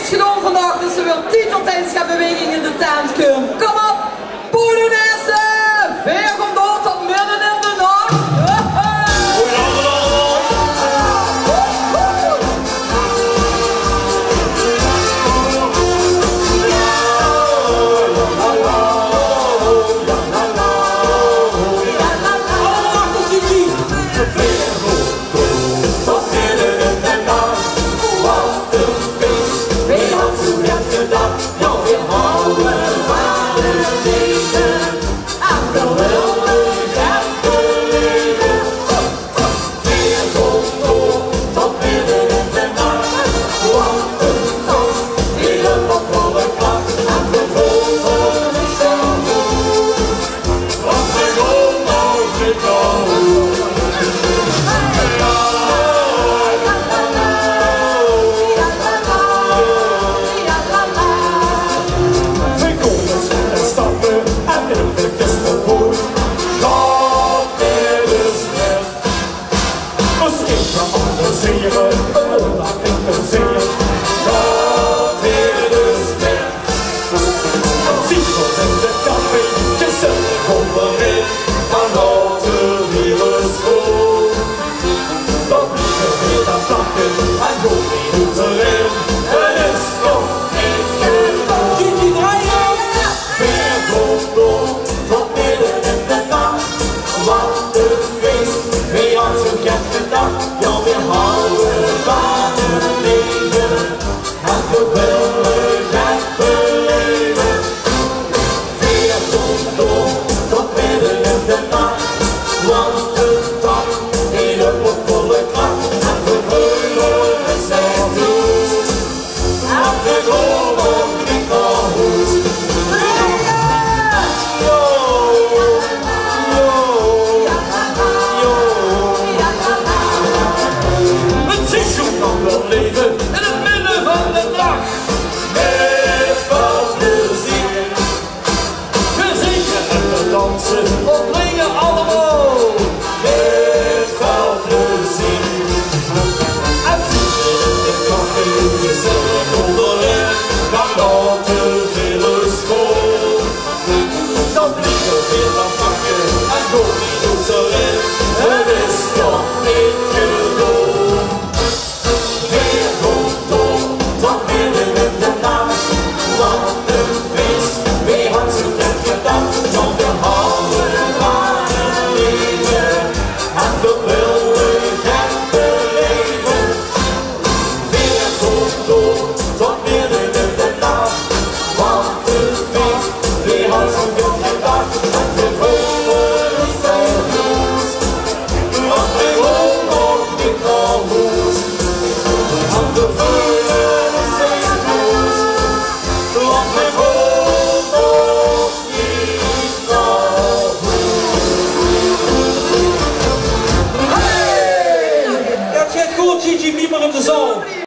is gedaan vandaag, dus ze wil titeltijds gaan beweging in de tuin kunnen. Kom op, Polonaise! Weer komt door tot midden in de nacht. Opleggen allemaal! Met veel plezier! En zitten in de kachel, gezellig onderweg, naar de hele school. Dan vliegen weer van pakken en komt niet op zo recht, het is nog niet gedaan. Weer komt door, tot midden in de nacht, wat een feest, wie had zo net gedacht, dan weer Gigi, wie maar in de zaal.